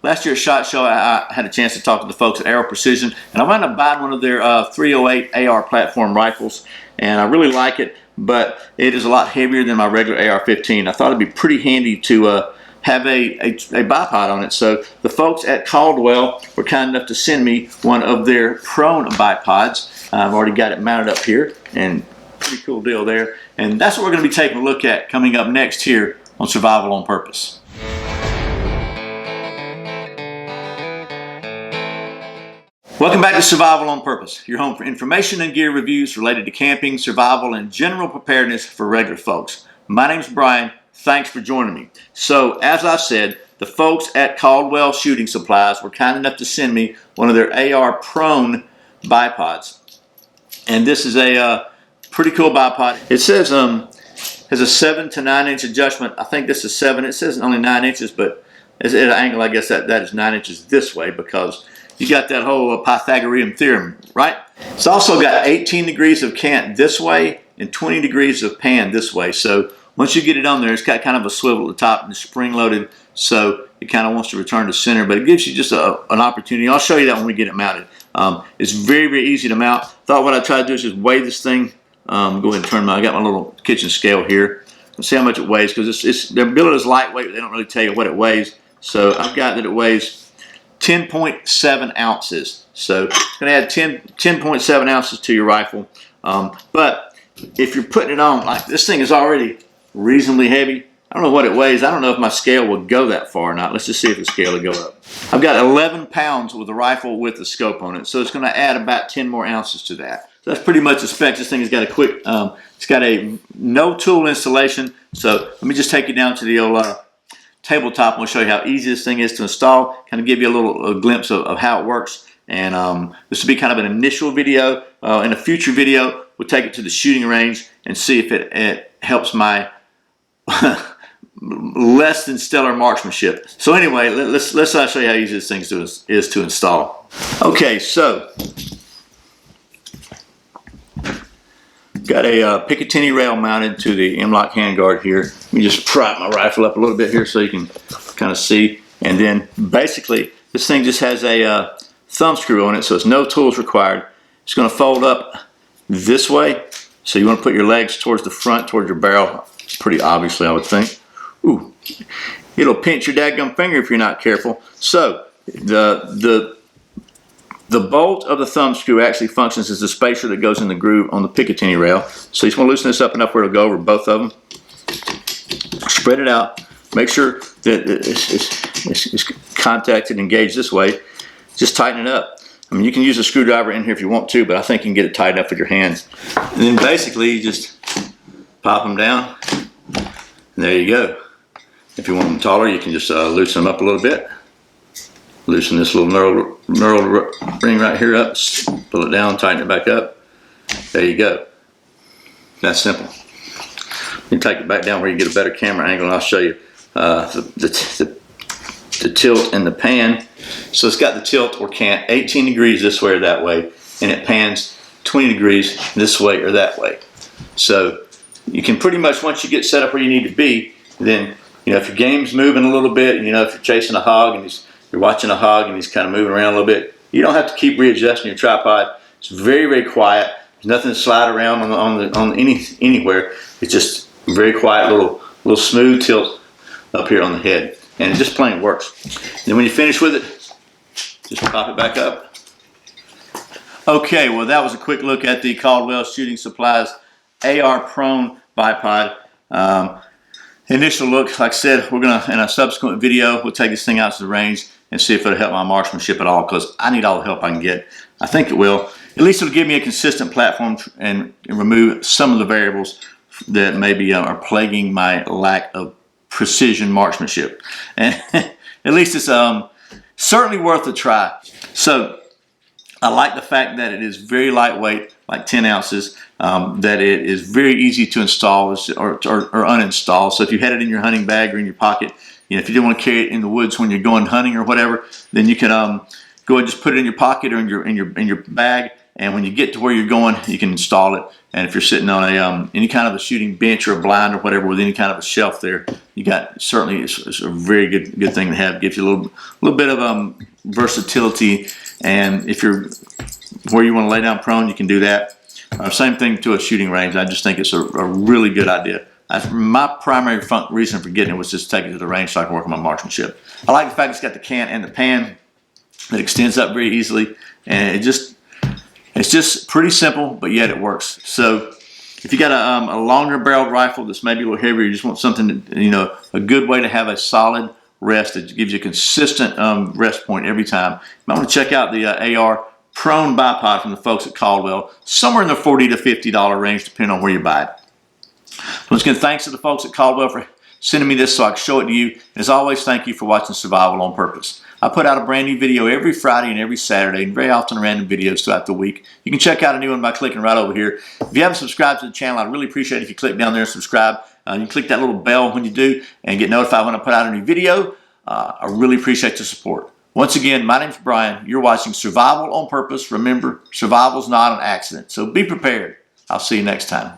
last year at SHOT Show, I had a chance to talk to the folks at Arrow Precision, and I wound up buying one of their 308 AR platform rifles, and I really like it, but it is a lot heavier than my regular AR-15. I thought it'd be pretty handy to have a bipod on it. So the folks at Caldwell were kind enough to send me one of their Prone bipods. I've already got it mounted up here, and pretty cool deal there. And that's what we're going to be taking a look at coming up next here on Survival on Purpose. Welcome back to Survival on Purpose, your home for information and gear reviews related to camping, survival, and general preparedness for regular folks. My name's Brian. Thanks for joining me. So, as I said, the folks at Caldwell Shooting Supplies were kind enough to send me one of their AR Prone bipods. And this is a pretty cool bipod. It says has a 7 to 9 inch adjustment. I think this is 7. It says only 9 inches, but at an angle, I guess that is 9 inches this way, because you got that whole Pythagorean theorem, right? It's also got 18 degrees of cant this way and 20 degrees of pan this way. So once you get it on there, it's got kind of a swivel at the top and it's spring loaded, so it kind of wants to return to center, but it gives you just an opportunity. I'll show you that when we get it mounted. It's very, very easy to mount. Thought what I'd try to do is just weigh this thing. Go ahead and turn I got my little kitchen scale here. Let's see how much it weighs, because they're billed as lightweight, but they don't really tell you what it weighs. So I've got that it weighs 10.7 ounces. So it's going to add 10.7 ounces to your rifle. But if you're putting it on, like this thing is already reasonably heavy. I don't know what it weighs. I don't know if my scale will go that far or not. Let's just see if the scale will go up. I've got 11 pounds with a rifle with the scope on it, so it's going to add about 10 more ounces to that. So that's pretty much the specs. This thing has got a quick, it's got a no tool installation. So let me just take you down to the old tabletop, and we'll show you how easy this thing is to install, kind of give you a glimpse of how it works. And this will be kind of an initial video. In a future video, we'll take it to the shooting range and see if it helps my less than stellar marksmanship. So anyway, let's show you how easy this thing is to install. Okay, so got a Picatinny rail mounted to the M-LOK handguard here. Let me just prop my rifle up a little bit here so you can kind of see. And then basically this thing just has a thumb screw on it, so it's no tools required. It's going to fold up this way. So you want to put your legs towards the front, towards your barrel, pretty obviously I would think. Ooh, it'll pinch your dadgum finger if you're not careful. So the bolt of the thumb screw actually functions as the spacer that goes in the groove on the Picatinny rail. So you just want to loosen this up enough where it'll go over both of them. Spread it out. Make sure that it's contacted and engaged this way. Just tighten it up. I mean, you can use a screwdriver in here if you want to, but I think you can get it tightened up with your hands. And then basically you just pop them down. And there you go. If you want them taller, you can just loosen them up a little bit. Loosen this little knurled ring right here up, pull it down, tighten it back up. There you go. That's simple. You take it back down where you get a better camera angle, and I'll show you the tilt and the pan. So it's got the tilt or cant 18 degrees this way or that way, and it pans 20 degrees this way or that way. So you can pretty much, once you get set up where you need to be, then if your game's moving a little bit, if you're chasing a hog and you're watching a hog and he's kind of moving around a little bit, you don't have to keep readjusting your tripod. It's very, very quiet. There's nothing to slide around anywhere. It's just very quiet, little smooth tilt up here on the head, and it just plain works. Then when you finish with it, just pop it back up. Okay, well that was a quick look at the Caldwell Shooting Supplies AR Prone bipod. Initial look, like I said, we're gonna, in a subsequent video, we'll take this thing out to the range and see if it'll help my marksmanship at all, because I need all the help I can get. I think it will. At least it'll give me a consistent platform and remove some of the variables that maybe are plaguing my lack of precision marksmanship. And at least it's certainly worth a try. So I like the fact that it is very lightweight, like 10 ounces, that it is very easy to install or uninstall. So if you had it in your hunting bag or in your pocket, if you didn't want to carry it in the woods when you're going hunting or whatever, then you can go and just put it in your pocket or in your bag and when you get to where you're going, you can install it. And if you're sitting on a any kind of a shooting bench or a blind or whatever with any kind of a shelf there, you got certainly it's a very good thing to have. Gives you a little bit of versatility, and if you're where you want to lay down prone, you can do that. Same thing to a shooting range. I just think it's a really good idea. My primary reason for getting it was just to take it to the range so I can work on my marksmanship. I like the fact it's got the cant and the pan that extends up very easily, and it's just pretty simple, but yet it works. So if you got a longer barreled rifle that's maybe a little heavier, you just want something that, a good way to have a solid rest that gives you a consistent rest point every time. You might want to check out the AR Prone Bipod from the folks at Caldwell, somewhere in the $40 to $50 range, depending on where you buy it. Once again, thanks to the folks at Caldwell for sending me this so I can show it to you. And as always, thank you for watching Survival on Purpose. I put out a brand new video every Friday and every Saturday, and very often random videos throughout the week. You can check out a new one by clicking right over here. If you haven't subscribed to the channel, I'd really appreciate it if you click down there and subscribe. You can click that little bell when you do and get notified when I put out a new video. I really appreciate the support. Once again, my name's Brian. You're watching Survival on Purpose. Remember, survival's not an accident, so be prepared. I'll see you next time.